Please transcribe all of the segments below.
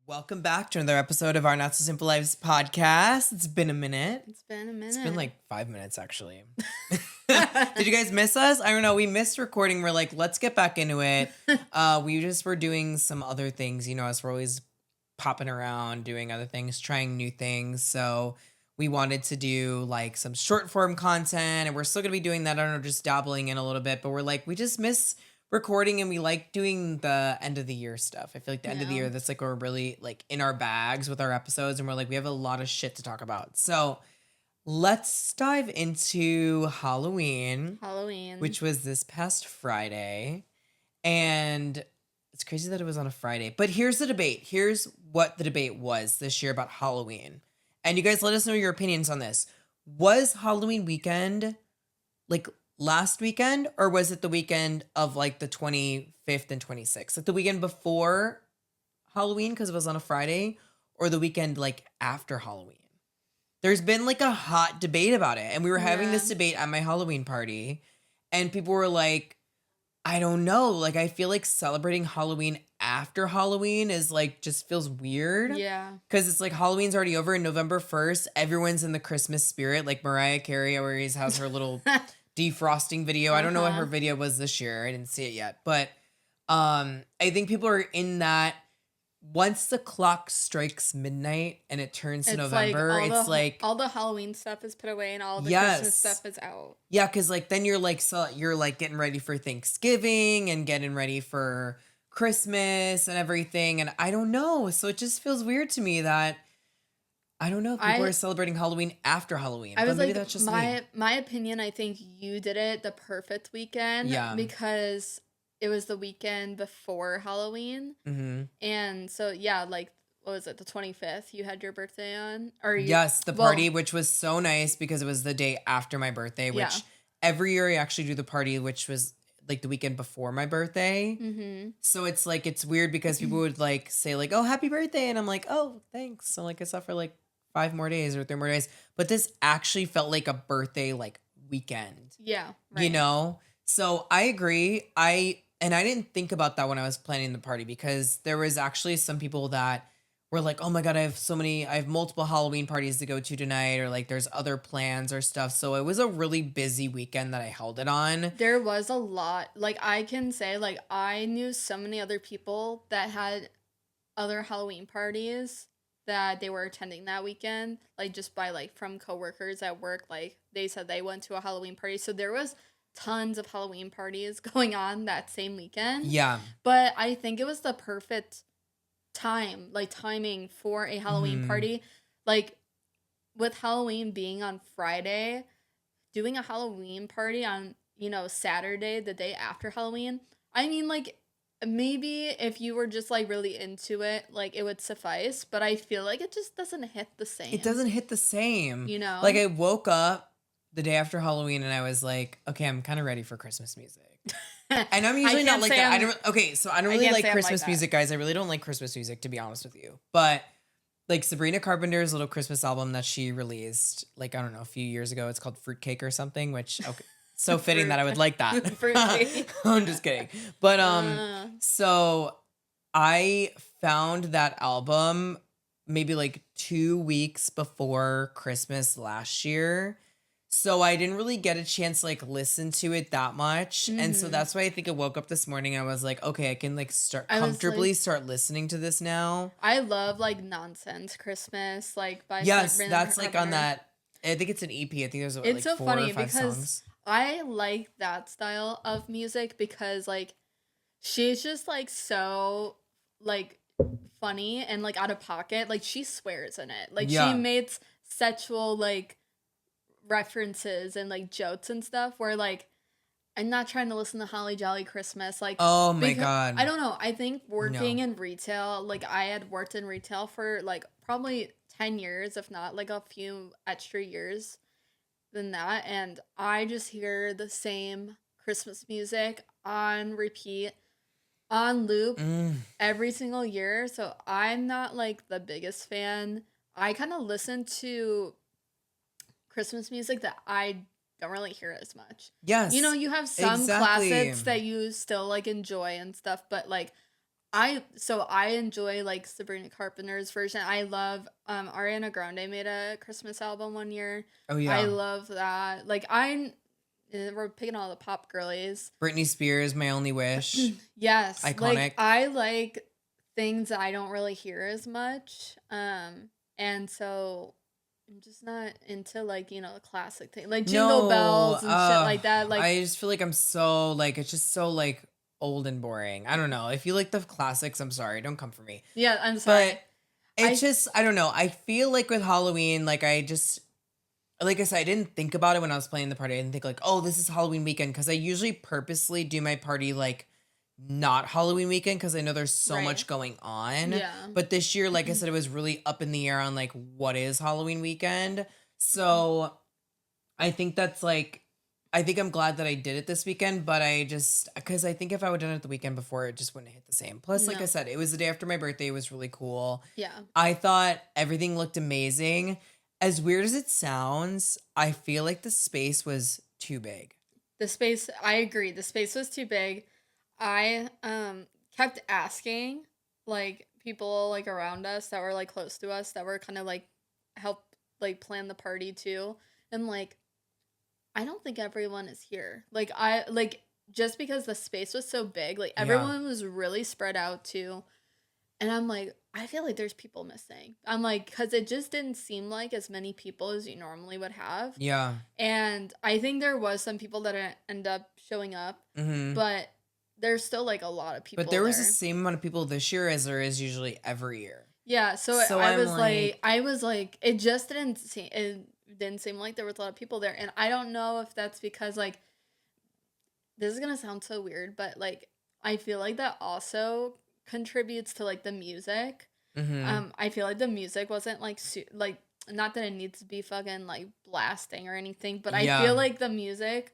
Welcome back to another episode of our Not So Simple Lives podcast. It's been a minute. It's been a minute. It's been like 5 minutes, actually. Did you guys miss us? I don't know. We missed recording. We're like, let's get back into it. We just were doing some other things. You know, us, we're always popping around, doing other things, trying new things. So we wanted to do like some short form content, and we're still going to be doing that. I don't know, just dabbling in a little bit. But we're like, we just miss recording, and we like doing the end of the year stuff. I feel like the end of the year, that's like we're really like in our bags with our episodes, and we're like, we have a lot of shit to talk about. So let's dive into Halloween, which was this past Friday. And it's crazy that it was on a Friday. But here's the debate. Here's what the debate was this year about Halloween. And you guys let us know your opinions on this. Was Halloween weekend like last weekend, or was it the weekend of like the 25th and 26th? Like the weekend before Halloween because it was on a Friday, or the weekend like after Halloween? There's been like a hot debate about it. And we were having this debate at my Halloween party, and people were like, I don't know. Like, I feel like celebrating Halloween after Halloween is like, just feels weird. Yeah. Because it's like Halloween's already over, and November 1st, everyone's in the Christmas spirit. Like Mariah Carey always has her little defrosting video. I don't know what her video was this year. I didn't see it yet. But I think people are in that. Once the clock strikes midnight and it turns to November, it's like all the Halloween stuff is put away and all the Christmas stuff is out. Yeah, because like then you're like getting ready for Thanksgiving and getting ready for Christmas and everything. And I don't know. So it just feels weird to me that I don't know if people are celebrating Halloween after Halloween. But maybe that's just me. My opinion, I think you did it the perfect weekend. Yeah. Because it was the weekend before Halloween. Mm-hmm. And so, yeah, like, what was it, the 25th you had your birthday on? Yes, the party, which was so nice because it was the day after my birthday, which every year I actually do the party, which was like the weekend before my birthday. Mm-hmm. So it's like, it's weird because people would like say like, oh, happy birthday. And I'm like, oh, thanks. So like, it's up for like 5 more days or 3 more days. But this actually felt like a birthday like weekend. Yeah. Right. You know? So I agree. And I didn't think about that when I was planning the party, because there was actually some people that were like, oh my God, I have multiple Halloween parties to go to tonight, or like there's other plans or stuff. So it was a really busy weekend that I held it on. There was a lot. Like, I can say, like, I knew so many other people that had other Halloween parties that they were attending that weekend, like just by like from coworkers at work. Like they said they went to a Halloween party. So there was tons of Halloween parties going on that same weekend. Yeah. But I think it was the perfect timing for a Halloween party. Like, with Halloween being on Friday, doing a Halloween party on, Saturday, the day after Halloween. I mean, like, maybe if you were just like really into it, like it would suffice. But I feel like it just doesn't hit the same. It doesn't hit the same. Like, I woke up the day after Halloween and I was like, okay, I'm kind of ready for Christmas music. And I'm usually not like that. I don't really like Christmas music, guys. I really don't like Christmas music, to be honest with you. But like Sabrina Carpenter's little Christmas album that she released, like, I don't know, a few years ago, it's called Fruitcake or something, which, okay, so fitting that I would like that. Fruitcake. I'm just kidding. But so I found that album maybe like 2 weeks before Christmas last year. So I didn't really get a chance to like listen to it that much. Mm-hmm. And so that's why I think I woke up this morning and I was like, okay, I can like start listening to this now. I love like Nonsense Christmas, like by Sabrina that's like on that. I think it's an EP. I think there's like so 4 or 5 songs. I like that style of music because like she's just like so like funny and like out of pocket. Like she swears in it. Like she makes sexual like references and like jokes and stuff where like I'm not trying to listen to Holly Jolly Christmas, like, oh my God, I don't know, I think working in retail, like I had worked in retail for like probably 10 years, if not like a few extra years than that, and I just hear the same Christmas music on repeat, on loop, every single year. So I'm not like the biggest fan. I kind of listen to Christmas music that I don't really hear as much. Yes. You have some classics that you still like enjoy and stuff, but like I enjoy like Sabrina Carpenter's version. I love Ariana Grande made a Christmas album one year. Oh I yeah. love that. We're picking all the pop girlies. Britney Spears, My Only Wish. Yes, like Iconic. I like things that I don't really hear as much. And so I'm just not into like, the classic thing, like Jingle No, Bells and shit like that. Like, I just feel like I'm so like it's just so like old and boring. I don't know. If you like the classics, I'm sorry, don't come for me. yeah, I'm But sorry. it's I just I don't know. I feel like with Halloween, like I said, I didn't think about it when I was playing the party. I didn't think like, oh, this is Halloween weekend because I usually purposely do my party like not Halloween weekend because I know there's so right. much going on. Yeah. But this year, like I said, it was really up in the air on like what is Halloween weekend. So I think that's like, I think I'm glad that I did it this weekend, but I just, because I think if I would have done it the weekend before, it just wouldn't hit the same. Plus, like I No. said, it was the day after my birthday. It was really cool. Yeah. I thought everything looked amazing. As weird as it sounds, I feel like the space was too big. The space, I agree. The space was too big. I kept asking like people like around us that were like close to us that were kind of like help like plan the party too. And like I don't think everyone is here. Like I like just because the space was so big, like Yeah. everyone was really spread out too. And I'm like, I feel like there's people missing. I'm like, because it just didn't seem like as many people as you normally would have. Yeah. And I think there was some people that end up showing up, Mm-hmm. but there's still like a lot of people But there was the there. same amount of people this year as there is usually every year. Yeah, so So I'm like, I was like, it didn't seem like there was a lot of people there, and I don't know if that's because like, this is gonna sound so weird, but like, I feel like that also contributes to like the music. mm-hmm. I feel like the music wasn't like like not that it needs to be fucking like blasting or anything, but I Yeah. feel like the music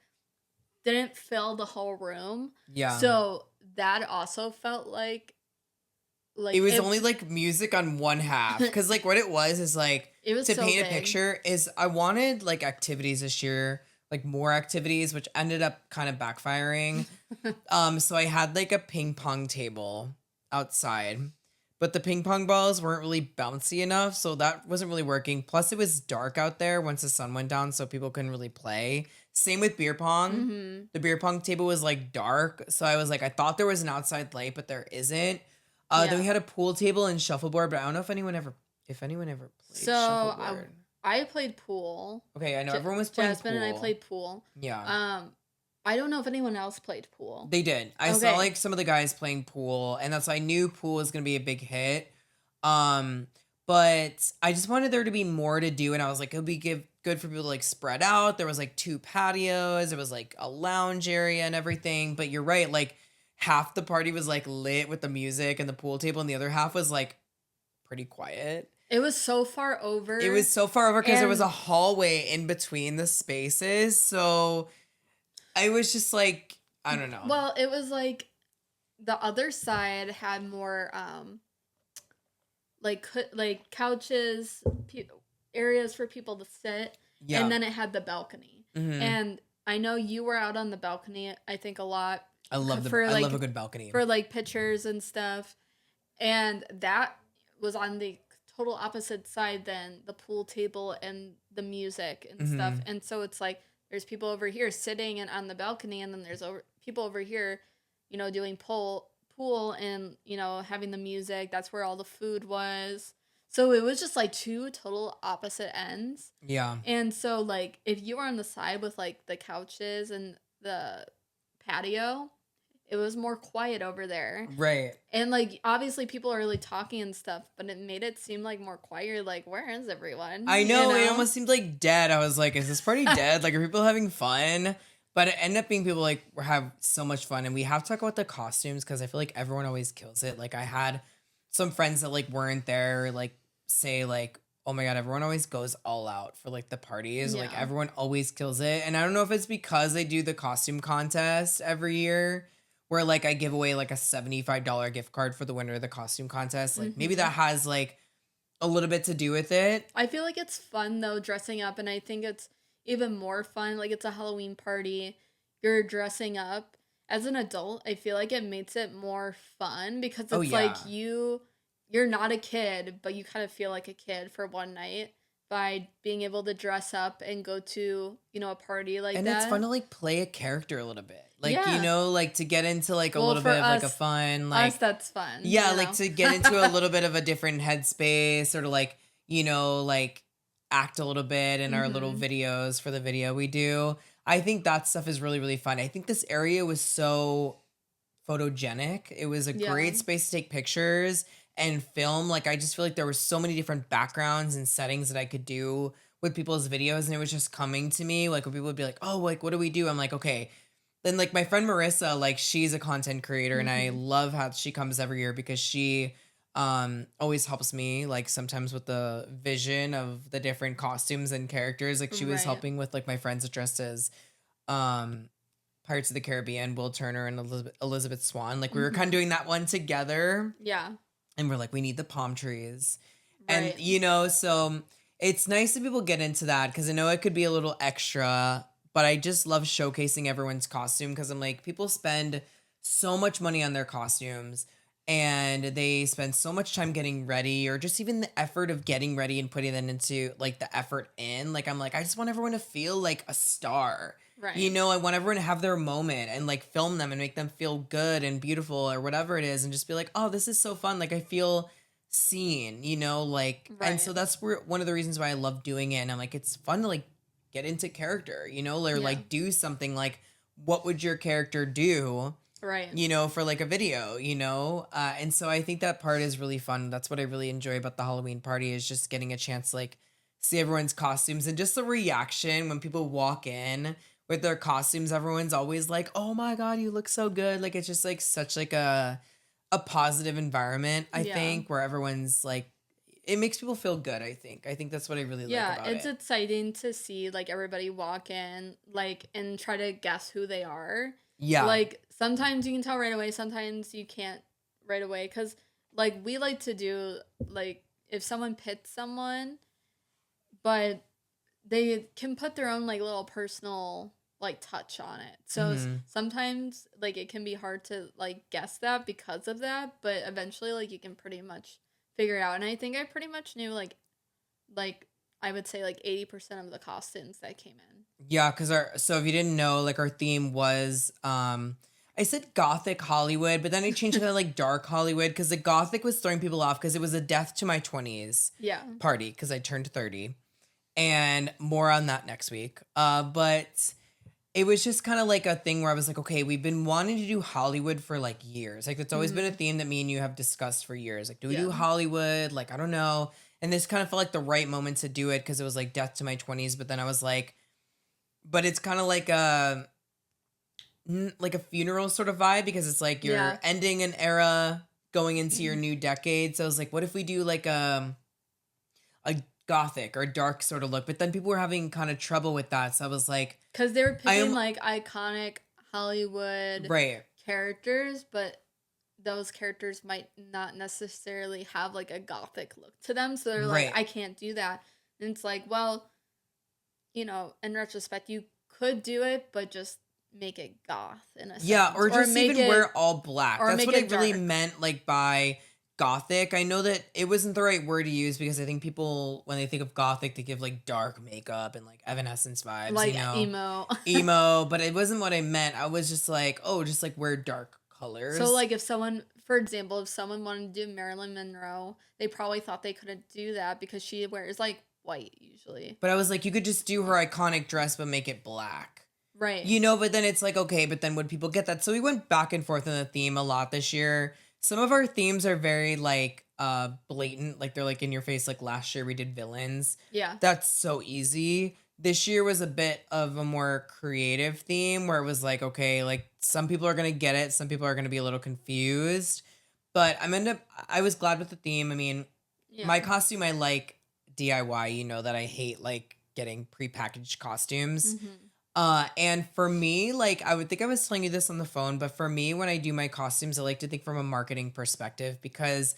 didn't fill the whole room. Yeah. So that also felt like It was it, only like music on one half because like what it was is like it was to so paint a big. picture is I wanted like activities this year, like more activities, which ended up kind of backfiring. So I had like a ping pong table outside, but the ping pong balls weren't really bouncy enough, so that wasn't really working. Plus it was dark out there once the sun went down, so people couldn't really play. Same with beer pong. Mm-hmm. The beer pong table was like dark, so I was like I thought there was an outside light, but there isn't. Then we Yeah. had a pool table and shuffleboard, but I don't know if anyone ever played So shuffleboard. I played pool. Okay, I know everyone was playing Jasmine pool. and I played pool. Yeah. I don't know if anyone else played pool. They did. I saw Okay. like some of the guys playing pool, and that's why I knew pool was gonna be a big hit. But I just wanted there to be more to do, and I was like, it'll be good for people to like spread out. There was like 2 patios, there was like a lounge area and everything. But you're right, like half the party was like lit with the music and the pool table, and the other half was like pretty quiet. It was so far over. It was so far over because there was a And- hallway in between the spaces. So I was just like, I don't know. Well, it was like the other side had more like couches, areas for people to sit, Yeah. and then it had the balcony. Mhm. And I know you were out on the balcony, I think a lot. I love I love a good balcony. For like pictures and stuff. And that was on the total opposite side than the pool table and the music and stuff. Mhm. And so it's like there's people over here sitting and on the balcony, and then there's people over here, doing pool and having the music. That's where all the food was. So it was just like two total opposite ends. Yeah. And so like if you were on the side with like the couches and the patio, it was more quiet over there. Right. And like obviously people are really talking and stuff, but it made it seem like more quiet. Like, where is everyone? I know, it almost seemed like dead. I was like, is this party dead? Like, are people having fun? But it ended up being people like have so much fun. And we have to talk about the costumes because I feel like everyone always kills it. Like I had some friends that like weren't there, like say like, oh my God, everyone always goes all out for like the parties. Like Yeah. everyone always kills it. And I don't know if it's because they do the costume contest every year where like I give away like a $75 gift card for the winner of the costume contest. Like maybe that has like a little bit to do with it. I feel like it's fun though, dressing up, and I think it's even more fun. Like it's a Halloween party, you're dressing up, as an adult, I feel like it makes it more fun because Oh it's like yeah. you're not a kid, but you kind of feel like a kid for one night by being able to dress up and go to, a party like And it's fun that. to like play a character a little bit. Like, Yeah. like to get into like a Well, little for bit of like a us, fun, us like, that's fun, yeah, like to get into a little bit of a different headspace or to like, like act a little bit in our little Mhm. videos for the video we do. I think that stuff is really, really fun. I think this area was so photogenic. It was a Yeah. great space to take pictures and film. Like I just feel like there were so many different backgrounds and settings that I could do with people's videos and it was just coming to me like when people would be like, "Oh, like what do we do?" I'm like, "Okay." Then like my friend Marissa, like she's a content creator and I Mhm. love how she comes every year because she always helps me like sometimes with the vision of the different costumes and characters. Like she was Right. helping with like my friends dressed as um Pirates of the Caribbean, Will Turner and Elizabeth Swan. Like we were kind of Mhm. doing that one together, Yeah. and we're like, we need the palm trees, and Right. so it's nice that people get into that because I know it could be a little extra, but I just love showcasing everyone's costume because I'm like, people spend so much money on their costumes. And they spend so much time getting ready, or just even the effort of getting ready and putting that into like the effort in. Like, I'm like, I just want everyone to feel like a star. Right. I want everyone to have their moment and like film them and make them feel good and beautiful or whatever it is and just be like, oh, this is so fun. Like I feel seen, like, and Right. so that's where one of the reasons why I love doing it. And I'm like, it's fun to like get into character, or Yeah. like do something like, what would your character do? Right. For like a video, and so I think that part is really fun. That's what I really enjoy about the Halloween party is just getting a chance to like see everyone's costumes and just the reaction when people walk in with their costumes. Everyone's always like, "Oh my god, you look so good!" Like it's just like such like a positive environment. I Yeah. think where everyone's like, it makes people feel good. I think that's what I really like Yeah, about it's it. exciting to see like everybody walk in like and try to guess who they are. Yeah. Like sometimes you can tell right away, sometimes you can't right away cuz like we like to do like if someone pits someone, but they can put their own like little personal like touch on it. So Hmm. sometimes like it can be hard to like guess that because of that, but eventually like you can pretty much figure it out. And I think I pretty much knew like I would say like 80% of the costumes that came in. Yeah, because if you didn't know, like our theme was I said gothic Hollywood, but then I changed it to like dark Hollywood because the gothic was throwing people off because it was a death to my 20s Yeah. party because I turned 30. And more on that next week. But it was just kind of like a thing where I was like, okay, we've been wanting to do Hollywood for like years. Like it's always been a Mhm. theme that me and you have discussed for years. Like, do we Yeah. do Hollywood? Like, I don't know. And this kind of felt like the right moment to do it because it was like death to my 20s. But then I was like, but it's kind of like a funeral sort of vibe because it's like you're Yeah. ending an era going into your new decade. So I was like, what if we do like a gothic or dark sort of look? But then people were having kind of trouble with that. So I was like, Cuz they were I picking am like iconic Hollywood right. characters, but those characters might not necessarily have like a gothic look to them. So they're like, Right. I can't do that. And it's like, well, in retrospect, you could do it, but just make it goth in a Yeah, sense, or just even wear all black. That's make what I it really dark. meant like by gothic. I know that it wasn't the right word to use because I think people when they think of gothic they give like dark makeup and like Evanescence vibes, Like emo. emo, but it wasn't what I meant. I was just like, oh, just like wear dark So colors. like if someone, for example, if someone wanted to do Marilyn Monroe, they probably thought they couldn't do that because she wears like white usually. But I was like, you could just do her iconic dress but make it black. Right. But then it's like, okay, but then would people get that? So we went back and forth on the theme a lot this year. Some of our themes are very like blatant, like they're like in your face. Like last year we did villains. Yeah. That's so easy. This year was a bit of a more creative theme where it was like, okay, like some people are gonna get it, some people are gonna be a little confused. But I was glad with the theme. I mean, Yeah. my costume I like DIY, that I hate like getting prepackaged costumes. Mhm. And for me, like I would think I was telling you this on the phone, but for me, when I do my costumes, I like to think from a marketing perspective because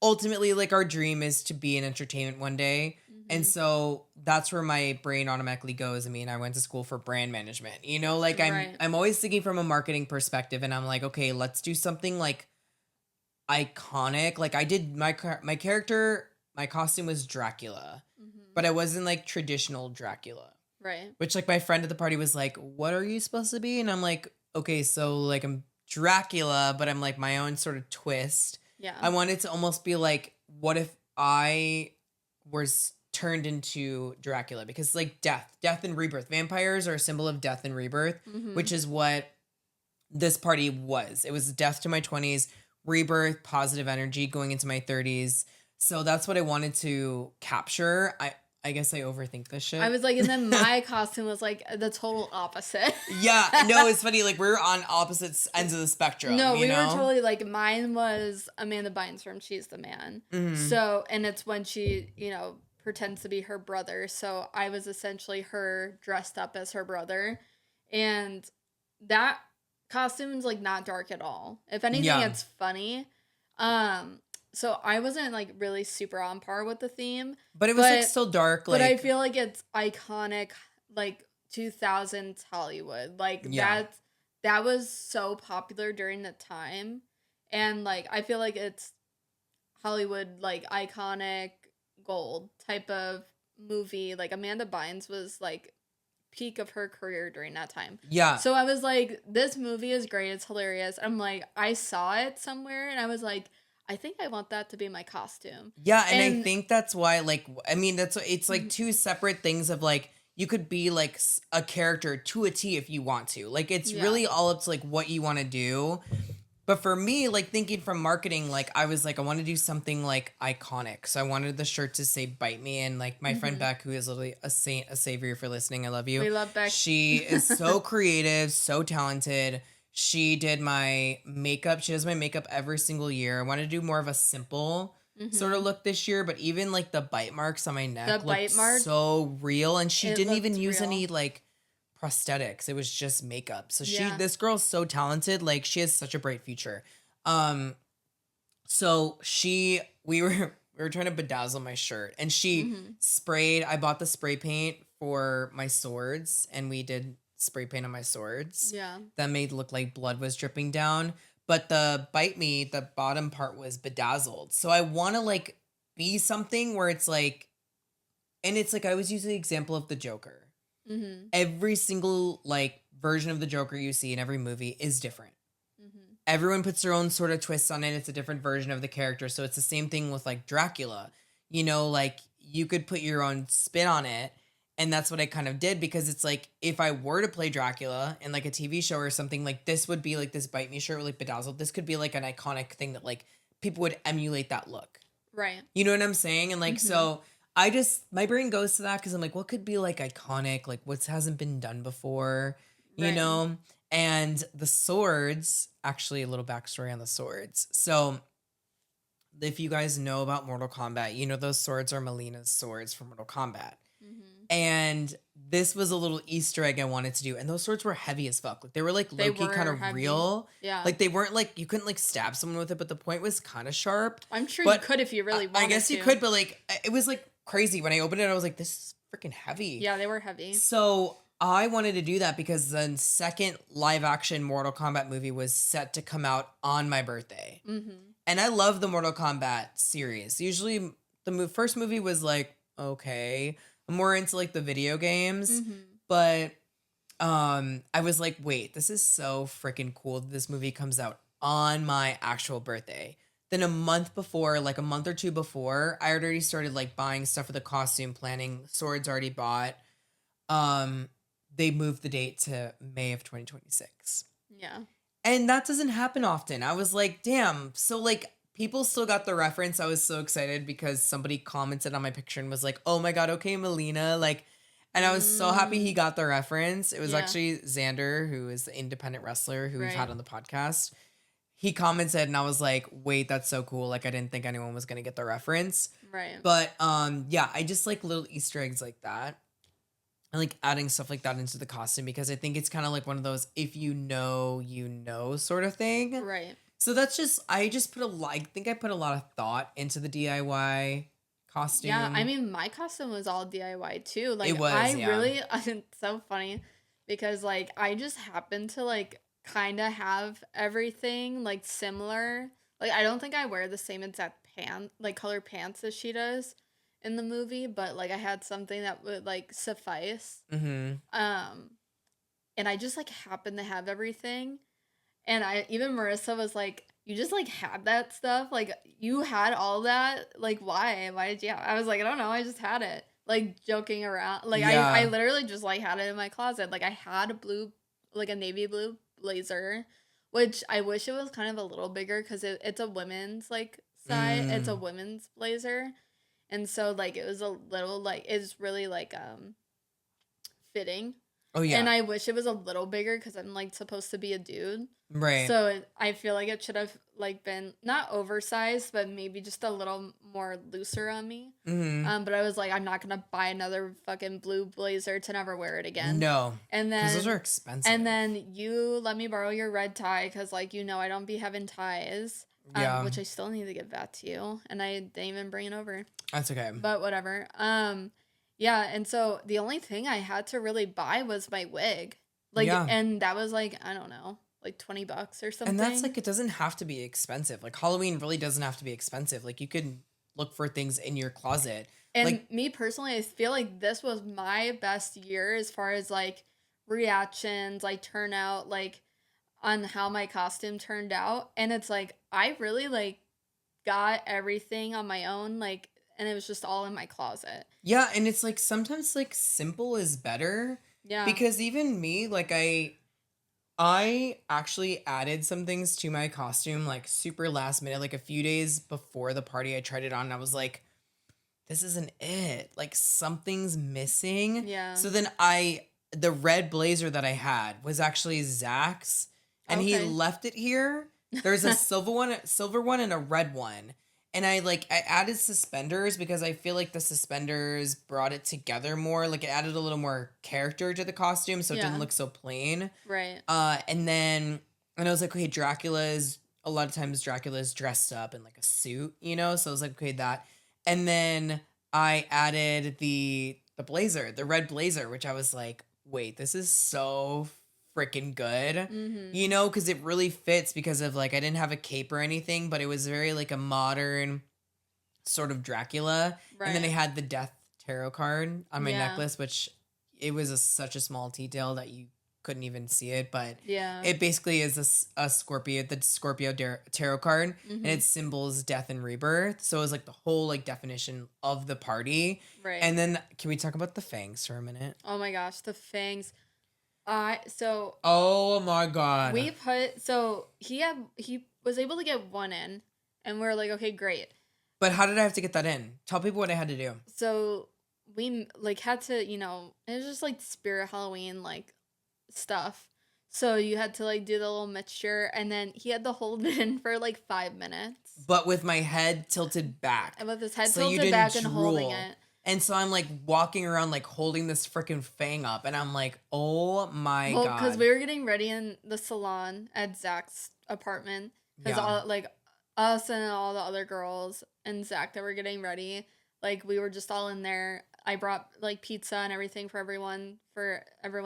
ultimately, like, our dream is to be in entertainment one day. And Mm-hmm. so that's where my brain automatically goes. I mean, I went to school for brand management. You know, like Right. I'm always thinking from a marketing perspective, and I'm like, okay, let's do something like iconic. Like I did my character, my costume was Dracula, Mm-hmm. but I wasn't like traditional Dracula. Right. Which like my friend at the party was like, "What are you supposed to be?" And I'm like, "Okay, so like I'm Dracula, but I'm like my own sort of twist." Yeah. I wanted to almost be like, what if I was turned into Dracula? Because like death and rebirth. Vampires are a symbol of death and rebirth, Mm-hmm. which is what this party was. It was death to my 20s, rebirth, positive energy going into my 30s. So that's what I wanted to capture. I guess I overthink this I shit. was like, and then my costume was like the total opposite. Yeah, no, it's funny. Like we're on opposite ends of the spectrum. No, you we were know. totally like, mine was Amanda Bynes from She's the Man. Mhm. So, and it's when she, pretends to be her brother. So I was essentially her dressed up as her brother. And that costume is like not dark at all. If anything, Yeah, it's funny. Um, so I wasn't like really super on par with the theme, but it was like but still dark. but I Like feel like it's iconic, like 2000s Hollywood. Like yeah, that was so popular during the time, and like I feel like it's Hollywood like iconic gold type of movie. Like Amanda Bynes was like peak of her career during that time. yeah, So I was like, this movie is great. It's hilarious. I'm like, I saw it somewhere, and I was like, I think I want that to be my costume. yeah. And I And think that's why. Like, I mean, that's it's like mhm, two separate things of like you could be like a character to a T if you want to. Like, it's yeah. really all up to like what you want to do. But for me, like thinking from marketing, like I was like, I want to do something like iconic. So I wanted the shirt to say "Bite Me," and like my friend Mhm. Beck, who is literally a saint, a savior for listening. I love you. We love Beck. She is so creative, so talented. She did my makeup. She does my makeup every single year. I want to do more of a simple sort of Mhm. look this year, but even like the bite marks on my The neck looked bite mark, so real, and she it didn't even looked use real. any like prosthetics. It was just makeup. So Yeah. this girl's so talented. Like she has such a bright future. Um, so we were we were trying to bedazzle my shirt, and she Mhm. sprayed. I bought the spray paint for my swords, and we did spray paint on my swords. Yeah. That made it look like blood was dripping down. But the bite me, the bottom part was bedazzled. So I want to like be something where it's like, and it's like I always use the example of the Joker. Mhm. Every single like version of the Joker you see in every movie is different. Mhm. Everyone puts their own sort of twist on it. It's a different version of the character. So it's the same thing with like Dracula. You know, like you could put your own spin on it. And that's what I kind of did, because it's like if I were to play Dracula in like a TV show or something, like this would be like this bite me shirt with like bedazzled. This could be like an iconic thing that like people would emulate that look. Right. You know what I'm saying? And like, Mhm. so I just, my brain goes to that because I'm like, what could be like iconic? Like, what hasn't been done before, you Right. know? And the swords, actually, a little backstory on the swords. So, if you guys know about Mortal Kombat, you know those swords are Melina's swords from Mortal Kombat. Mhm. And this was a little Easter egg I wanted to do. And those swords were heavy as fuck. Like, they were like They low key kind were of heavy. real. Yeah. Like, they weren't like, you couldn't like stab someone with it, but the point was kind of sharp. I'm sure you But could if you really I wanted guess you to. could, but like it was like crazy when I opened it. I was like, "This is freaking heavy." Yeah, they were heavy. So I wanted to do that because the second live action Mortal Kombat movie was set to come out on my birthday, Mhm. and I love the Mortal Kombat series. Usually, the first movie was like okay. I'm more into like the video games, Mhm. but I was like, wait, this is so freaking cool that this movie comes out on my actual birthday. Then a month before, like a month or two before, I had already started like buying stuff for the costume, planning, swords already bought. Um, they moved the date to May of 2026. Yeah. And that doesn't happen often. I was like, damn. So like people still got the reference. I was so excited because somebody commented on my picture and was like, "Oh my god, okay, Melina." Like, and I was so happy he Mm. got the reference. It was Yeah. actually Xander, who is the independent wrestler who we've Right. had on the podcast. He commented and I was like, "Wait, that's so cool." Like I didn't think anyone was going to get the reference. Right. But yeah, I just like little Easter eggs like that. I like adding stuff like that into the costume because I think it's kind of like one of those if you know, you know sort of thing. Right. So that's just, I just put a lot, I think I put a lot of thought into the DIY Yeah, I costume. mean, my costume was all DIY too. It Like, I was, yeah. really, it's so funny because, like, I just happened to, like, kind of have everything, like, similar. Like, I don't think I wear the same exact like, color pants as she does in the movie, but, like, I had something that would, like, suffice. Mm-hmm. Um, and I just, like, happened to have everything. And even Marissa was like, "You just like had that stuff? Like you had all that? Like why? Why did you have?" I was like, "I don't know. I just had it." Like joking around. Like I Yeah. literally just like had it in my closet. Like I had a blue, like a navy blue blazer, which I wish it was kind of a little bigger because it's a women's like size. It's a Mm. women's blazer, and so like it was a little like it's really like fitting. Oh, And yeah. I wish it was a little bigger because I'm like supposed to be a dude. Right. So I feel like it should have like been not oversized, but maybe just a little more looser on me. Mm-hmm. But I was like, I'm not gonna buy another fucking blue blazer to never wear it again. No. And Because those are then expensive. you let me borrow your red tie because like I don't be having ties. Yeah. Which I still need to get back to you, and I didn't even bring it over. That's okay. But whatever. Yeah, and so the only thing I had to really buy was my wig. Like, Yeah. and that was like, I don't know, like $20 or And that's something. like, it doesn't have to be expensive. Like, Halloween really doesn't have to be expensive. Like, you could look for things in your closet. And Like, me personally, I feel like this was my best year as far as like reactions, like turnout, like on how my costume turned out. And it's like, I really like got everything on my own, like, and it was just all in my closet. yeah. And it's like, sometimes like simple is better. Yeah. Because even me, like, I actually added some things to my costume like super last minute, like a few days before the party. I tried it on and I was like, this isn't it. Like something's missing. Yeah. So then the red blazer that I had was actually Zach's and he Okay. left it here. There's a silver one and a red one. And I added suspenders because I feel like the suspenders brought it together more. Like it added a little more character to the costume so it didn't Yeah. look so plain. Right. And I was like, okay, a lot of times Dracula's dressed up in like a suit, you know? So I was like, okay, that. And then I added the blazer, the red blazer, which I was like, wait, this is so freaking good. Mm-hmm. You know, because it really fits because of like I didn't have a cape or anything, but it was very like a modern sort of Dracula. Right. And then I had the death tarot card on my Yeah. necklace, which it was such a small detail that you couldn't even see it, but Yeah. it basically is a Scorpio, the Scorpio tarot card, Mm-hmm. and it symbols death and rebirth. So it was like the whole like definition of the party. Right. And then can we talk about the fangs for a minute? Oh my gosh, the fangs. Oh my god. He was able to get one in, and we're like, okay, great. But how did I have to get that in? Tell people what I had to do. So we like had to, it was just like spirit Halloween like stuff. So you had to like do the little mixture, and then he had to hold it in for like 5 minutes. But with my head tilted back. And with his head So you tilted didn't back and holding drool. it. And so I'm like walking around like holding this freaking fang up, and I'm like, oh my Well, god. because we were getting ready in the salon at Zach's apartment. Because Yeah. all like us and all the other girls and Zach that were getting ready, like we were just all in there. I brought like pizza and everything for everyone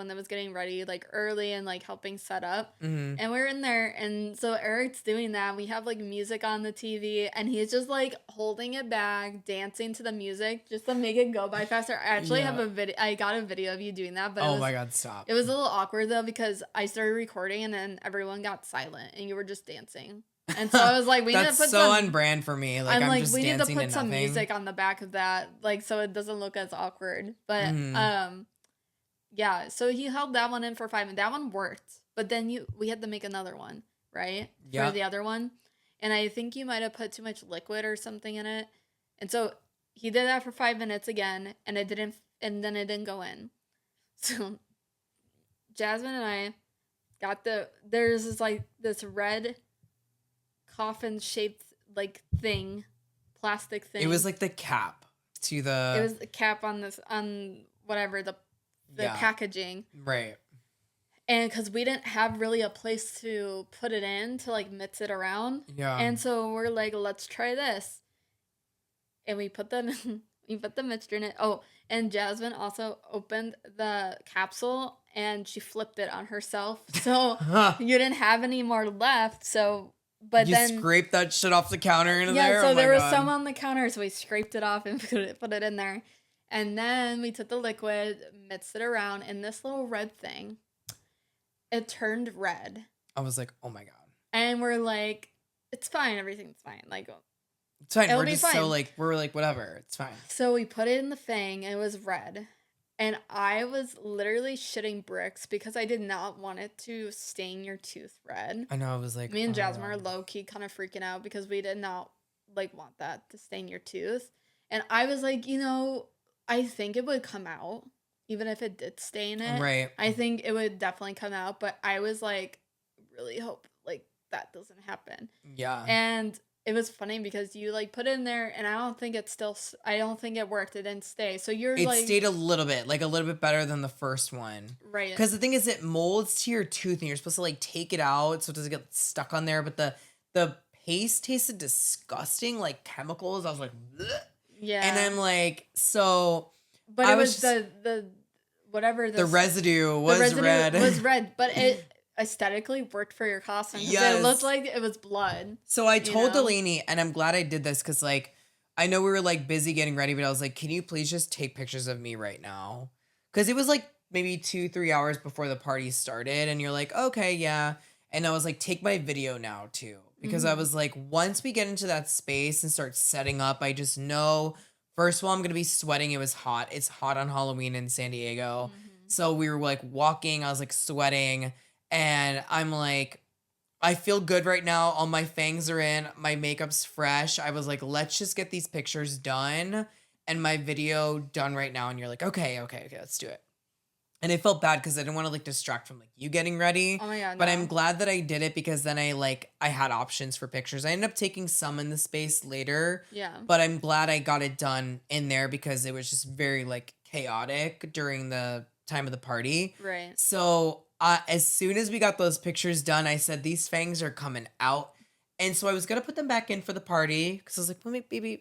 that was getting ready like early and like helping set up. Mm-hmm. And we're in there, and so Eric's doing that. We have like music on the TV, and he's just like holding it back, dancing to the music just to make it go by faster. I actually Yeah. have a video. I got a video of you doing that, but Oh my god, stop. it was a little awkward though because I started recording and then everyone got silent and you were just dancing. And so I was like, we need to That's put so some on brand for me. Like I'm I'm like, just we need to dancing put some nothing. music on the back of that, like so it doesn't look as awkward. But yeah, so he held that one in for 5 minutes. That one worked. But then we had to make another one, right? Yeah. For the other one. And I think you might have put too much liquid or something in it. And so he did that for 5 minutes again, and then it didn't go in. So Jasmine and I got there's this red coffin shaped like plastic thing. It was like the cap to the. It was the cap on whatever the Yeah. packaging. Right. And because we didn't have really a place to put it in to like mix it around. Yeah. And so we're like, let's try this. And we put the mixture in it. Oh, and Jasmine also opened the capsule and she flipped it on herself. So you didn't have any more left. So, but you then scraped that shit off the counter into yeah, there? so Oh there my was God. some on the counter, so we scraped it off and put it in there. And then we took the liquid, mixed it around, and this little red thing, it turned red. I was like, oh my God. And we're like, it's fine, everything's fine. Like, it's fine. It'll We're be just fine. so like, we're like, whatever. It's fine. So we put it in the fang, and it was red. And I was literally shitting bricks because I did not want it to stain your tooth red. I know. I was like, Me and oh Jasmine my are God. low key kind of freaking out because we did not like want that to stain your tooth. And I was like, I think it would come out, even if it did stain it. Right. I think it would definitely come out, but I was like, really hope like that doesn't happen. Yeah. And it was funny because you like put it in there, and I don't think it worked. It didn't stay. So you're It like, stayed a little bit better than the first one. right? Because the thing is, it molds to your tooth, and you're supposed to like take it out so it doesn't get stuck on there. But the paste tasted disgusting, like chemicals. I was like, bleh. Yeah. And I'm like, so. But I it was just- the whatever the residue was red. Was red, but it aesthetically worked for your costume. Yes. It looked like it was blood. So I told know? Delaney, and I'm glad I did this because, like, I know we were like busy getting ready, but I was like, can you please just take pictures of me right now? Because it was like maybe 2-3 hours before the party started, and you're like, okay, yeah. And I was like, take my video now too. Because I was like, once we get into that space and start setting up, I just know, first of all, I'm going to be sweating. It was hot. It's hot on Halloween in San Diego. So we were like walking, I was like sweating, and I'm like, I feel good right now. All my fangs are in. My makeup's fresh. I was like, let's just get these pictures done and my video done right now. And you're like, okay, let's do it. And I felt bad because I didn't want to like distract from like you getting ready. Oh my God. But no. I'm glad that I did it because then I had options for pictures. I ended up taking some in the space later. Yeah. But I'm glad I got it done in there because it was just very like chaotic during the time of the party. Right. So as soon as we got those pictures done, I said, these fangs are coming out. And so I was going to put them back in for the party because I was like, well, maybe,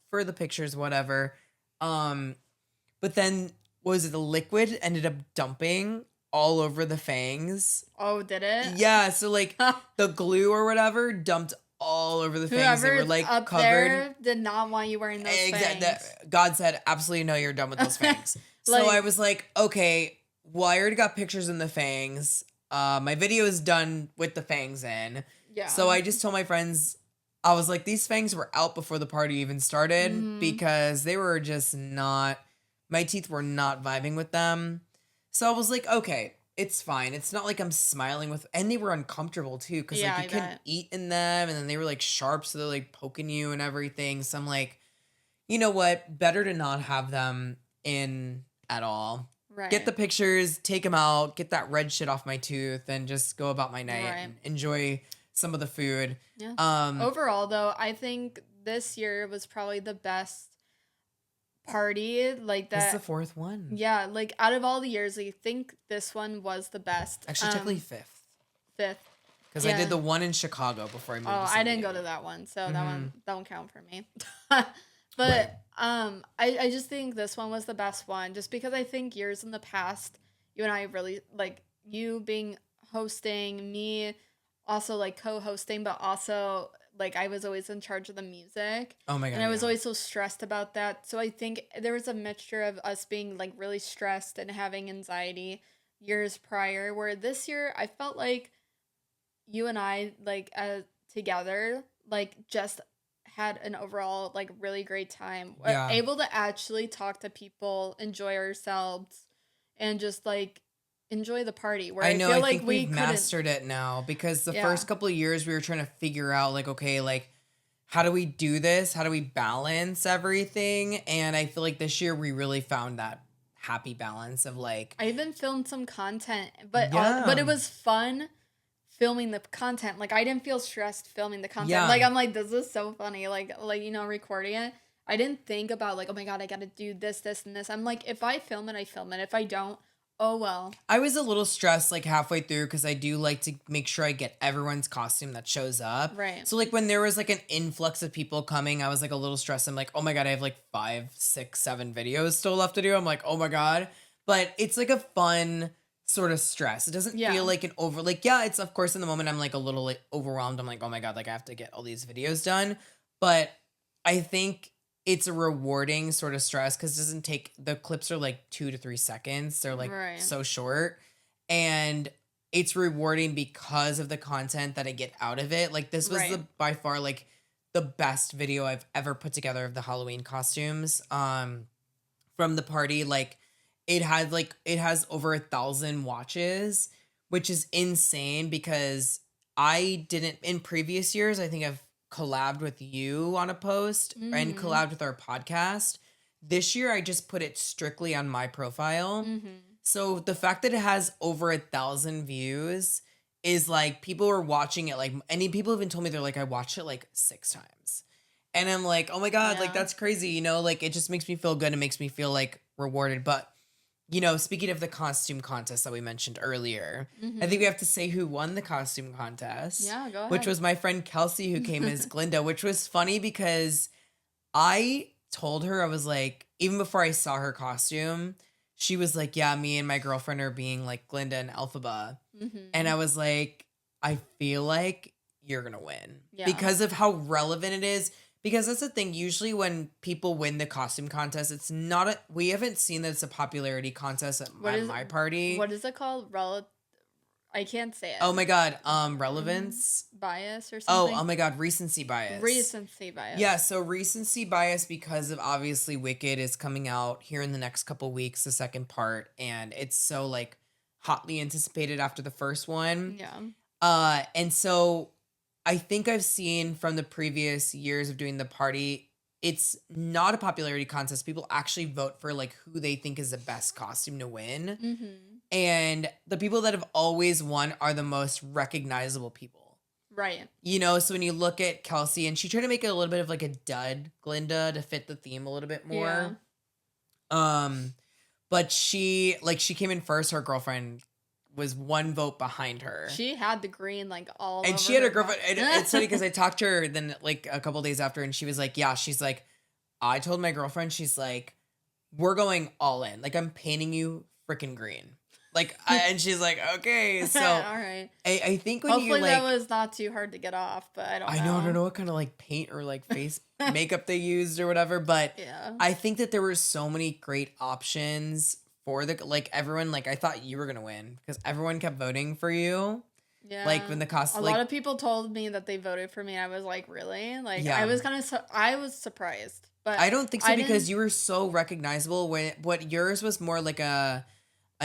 for the pictures, whatever. But then, was it the liquid ended up dumping all over the fangs? Oh, did it? Yeah. So like the glue or whatever dumped all over the fangs. They were Whoever's like up covered. there did not want you wearing those fangs. God said, absolutely no, you're done with those fangs. So Like- I was like, okay, well, I already got pictures in the fangs. My video is done with the fangs in. Yeah. So I just told my friends, I was like, these fangs were out before the party even started because they were just not, my teeth were not vibing with them. So I was like, okay, it's fine. It's not like I'm smiling with, and they were uncomfortable too because Yeah, like you I couldn't bet. eat in them, and then they were like sharp, so they're like poking you and everything. So I'm like, you know what? Better to not have them in at all. Right. Get the pictures, take them out, get that red shit off my tooth, and just go about my night Right. and enjoy some of the food. Yeah. Overall, though, I think this year was probably the best party. Like This is that. the fourth one. Yeah, like out of all the years, I think this one was the best. Actually, technically fifth. Fifth. Because I Yeah. did the one in Chicago before I moved Oh, to San I didn't go Diego. to that one, so Mm-hmm. that one don't count for me. But Right. I just think this one was the best one, just because I think years in the past, you and I really like you being hosting, me also like co-hosting, but also like I was always in charge of the music. Oh my God. And I was yeah. always so stressed about that. So I think there was a mixture of us being like really stressed and having anxiety years prior, where this year I felt like you and I like together like just had an overall like really great time. We're Yeah. able to actually talk to people, enjoy ourselves, and just like enjoy the party. Where I know. feel I like think we've couldn't- mastered it now because the Yeah. first couple of years we were trying to figure out like, okay, like how do we do this? How do we balance everything? And I feel like this year we really found that happy balance of like, I even filmed some content, but Yeah. it was fun filming the content. Like I didn't feel stressed filming the content. Yeah. Like I'm like, this is so funny. Like recording it. I didn't think about like, oh my God, I got to do this, and this. I'm like, if I film it, I film it. If I don't, Oh, well. I was a little stressed like halfway through because I do like to make sure I get everyone's costume that shows up. Right. So like when there was like an influx of people coming, I was like a little stressed. I'm like, oh my God, I have like 5, 6, 7 videos still left to do. I'm like, oh my God. But it's like a fun sort of stress. It doesn't Yeah. feel like an over, like, yeah, it's of course in the moment I'm like a little like overwhelmed. I'm like, oh my God, like I have to get all these videos done. But I think it's a rewarding sort of stress because it doesn't take, the clips are like 2 to 3 seconds. They're like Right. so short. And it's rewarding because of the content that I get out of it. Like this was Right. the by far like the best video I've ever put together of the Halloween costumes. From the party, like it has over 1,000 watches, which is insane because I didn't in previous years. I think I've collabed with you on a post and Mm-hmm. collabed with our podcast. This year, I just put it strictly on my profile. Mm-hmm. So the fact that it has over 1,000 views is like people are watching it. Like, any people even told me they're like, I watched it like 6 times. And I'm like, oh my God, like Yeah. that's crazy. You know, like it just makes me feel good. It makes me feel like rewarded. But, you know, speaking of the costume contest that we mentioned earlier, I think we have to say who won the costume contest. Yeah, go Which ahead. was my friend Kelsey, who came as Glinda, which was funny because I told her, I was like, even before I saw her costume, she was like, yeah, me and my girlfriend are being like Glinda and Elphaba. Mm-hmm. And I was like, I feel like you're going to win Yeah. because of how relevant it is. Because that's the thing. Usually, when people win the costume contest, it's not a. We haven't seen that it's a popularity contest at my party. What is it called? I can't say it. Oh my God. Relevance. Bias or Oh, something? oh my God. Recency bias. Recency bias. Yeah. So recency bias because of obviously Wicked is coming out here in the next couple weeks, the second part, and it's so like hotly anticipated after the first one. Yeah. And so I think I've seen from the previous years of doing the party, it's not a popularity contest. People actually vote for like who they think is the best costume to win. Mm-hmm. And the people that have always won are the most recognizable people. Right. You know, so when you look at Kelsey, and she tried to make it a little bit of like a dud Glinda to fit the theme a little bit more. Yeah. But she came in first. Her girlfriend was 1 vote behind her. She had the green like all and over she had her a girlfriend. body. It's funny because I talked to her then like a couple days after, and she was like, yeah, she's like, I told my girlfriend, she's like, we're going all in. Like, I'm painting you freaking green. Like, and she's like, okay. So all right. I think when Hopefully you like, that was not too hard to get off, but I don't know what kind of like paint or like face makeup they used or whatever, but Yeah. I think that there were so many great options for the like everyone. Like, I thought you were gonna win because everyone kept voting for you. Yeah. Like when the cost, a like, lot of people told me that they voted for me. I was like, really? Like, Yeah. I was kind of I was surprised, but I don't think so I because didn't- you were so recognizable. When what yours was more like a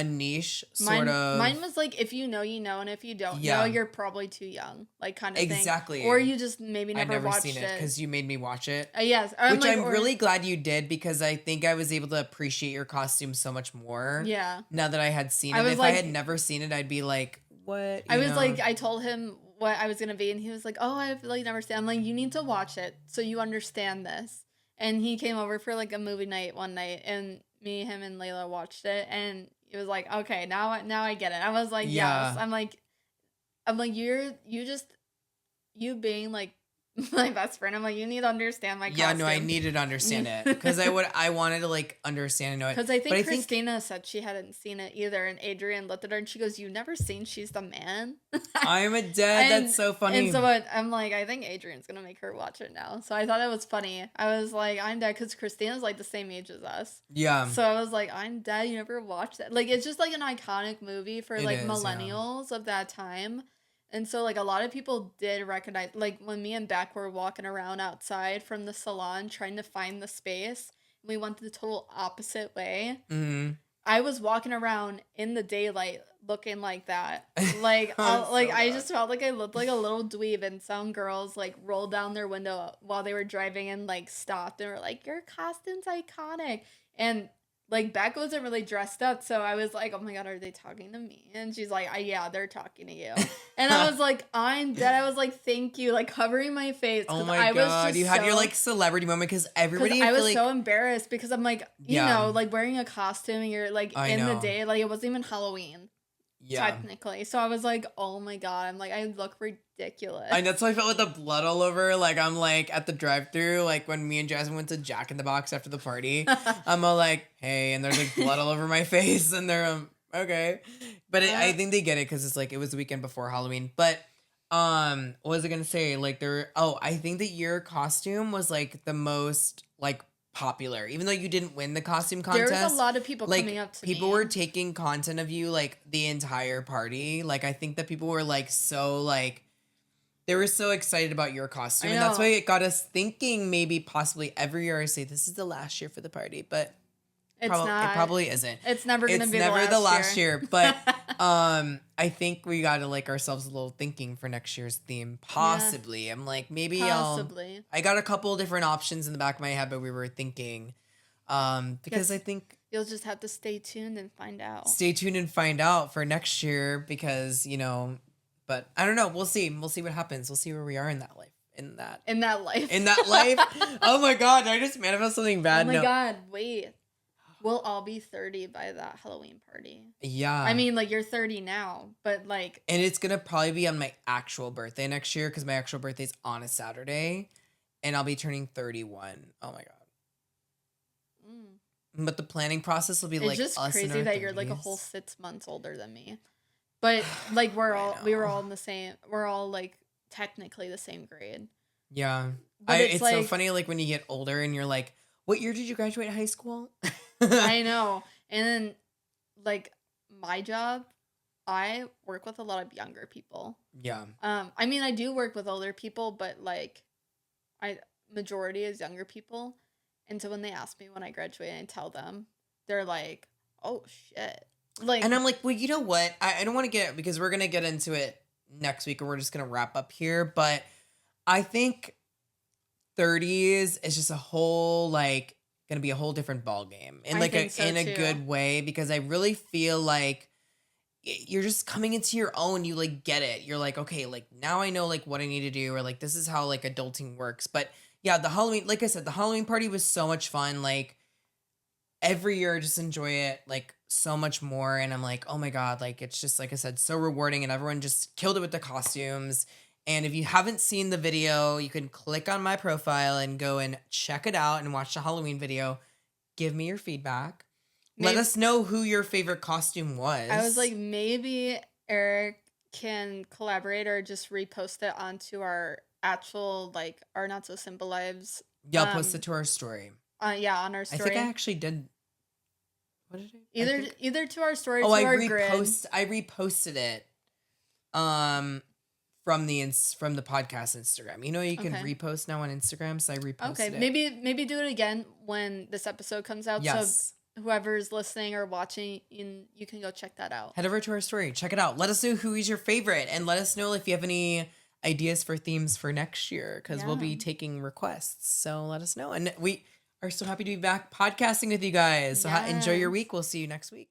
niche sort of. Mine was like, if you know, you know, and if you don't Yeah. know, you're probably too young, like kind of Exactly. thing. Or you just maybe I'd never never watched seen it because you made me watch it. Yes, Which I'm really glad you did because I think I was able to appreciate your costume so much more. Yeah. Now that I had seen it. I was If like- I had never seen it, I'd be like, what? I You was know? like, I told him what I was gonna be, and he was like, "Oh, I've like never seen." I'm like, "You need to watch it so you understand this." And he came over for like a movie night one night, and me, him, and Layla watched it, and it was like, "Okay, now I get it." I was like, Yeah. "Yes." I'm like, you being like my best friend. I'm like, you need to understand my costume. Yeah, no, I needed to understand it because I wanted to like understand and know it. Because I think But Christina said she hadn't seen it either, and Adrian looked at her and she goes, "You've never seen She's the Man?" I'm a dead. And- That's so funny. And so I'm like, I think Adrian's gonna make her watch it now. So I thought it was funny. I was like, I'm dead because Christina's like the same age as us. yeah. So I was like, I'm dead. You never watched that? Like, it's just like an iconic movie for It like is, yeah. millennials of that time. And so like a lot of people did recognize, like when me and Beck were walking around outside from the salon trying to find the space, we went the total opposite way. hmm I was walking around in the daylight looking like that. Like, I'm so I bad. just felt like I looked like a little dweeb, and some girls like rolled down their window while they were driving and like stopped and were like, "Your costume's iconic." And like Beck wasn't really dressed up, so I was like, oh my god, are they talking to me? And she's like, yeah, they're talking to you. And I was like, I'm dead. I was like, thank you, like covering my face. Oh my god, you had your like celebrity moment because everybody. I was so embarrassed because I'm like, you know, like wearing a costume and you're like the day, like it wasn't even Halloween. Yeah. Technically. So I was like, oh my god, I'm like, I look ridiculous. And that's why I felt with the blood all over. Like I'm like at the drive-thru, like when me and Jasmine went to Jack in the Box after the party. I'm all like, hey, and there's like blood all over my face, and they're okay. But I think they get it because it's like it was the weekend before Halloween. But what was I gonna say? Like I think that your costume was like the most like popular, even though you didn't win the costume contest. There was a lot of people coming up to me. People were taking content of you like the entire party. Like I think that people were like so like they were so excited about your costume, and that's why it got us thinking maybe possibly every year I say this is the last year for the party, but it probably isn't. It's never gonna be the last year. But I think we gotta like ourselves a little thinking for next year's theme. Possibly. I'm like, maybe I got a couple different options in the back of my head, but we were thinking. Because I think you'll just have to stay tuned and find out. Stay tuned and find out for next year because, you know, but I don't know. We'll see. We'll see what happens. We'll see where we are in that life. In that life. Oh my god, I just manifest something bad. Oh my god, wait. We'll all be 30 by that Halloween party. Yeah. I mean, like, you're 30 now, but, like... And it's going to probably be on my actual birthday next year, because my actual birthday's on a Saturday, and I'll be turning 31. Oh, my God. But the planning process will be, it's like, just us crazy in our that 30s. you're, like, a whole 6 months older than me. But, like, we were all in the same... We're all, like, technically the same grade. Yeah. It's like, so funny, like, when you get older and you're like, what year did you graduate high school? I know. And then, like, my job, I work with a lot of younger people. Yeah. I mean, I do work with older people, but, like, majority is younger people. And so when they ask me when I graduate and tell them, they're like, oh, shit. Like, and I'm like, well, you know what? I don't want to get, because we're going to get into it next week and we're just going to wrap up here. But I think 30s is just a whole, like, going to be a whole different ball game in like in a good way, because I really feel like you're just coming into your own. You like get it. You're like, okay, like now I know like what I need to do, or like this is how like adulting works. But yeah, the Halloween, like I said, the Halloween party was so much fun. Like every year I just enjoy it like so much more. And I'm like, oh my God, like it's just, like I said, so rewarding, and everyone just killed it with the costumes. And if you haven't seen the video, you can click on my profile and go and check it out and watch the Halloween video. Give me your feedback. Let us know who your favorite costume was. I was like, maybe Eric can collaborate or just repost it onto our actual, like, our Not So Simple Lives. Yeah, I'll post it to our story. Yeah, on our story. I think I actually did. What did I? Either to our story, to our grid. I reposted it. From the podcast Instagram. You know, you can repost now on Instagram, so I reposted it. Maybe do it again when this episode comes out. Yes. So whoever's listening or watching, you can go check that out. Head over to our story. Check it out. Let us know who is your favorite, and let us know if you have any ideas for themes for next year, because we'll be taking requests. So let us know. And we are so happy to be back podcasting with you guys. So enjoy your week. We'll see you next week.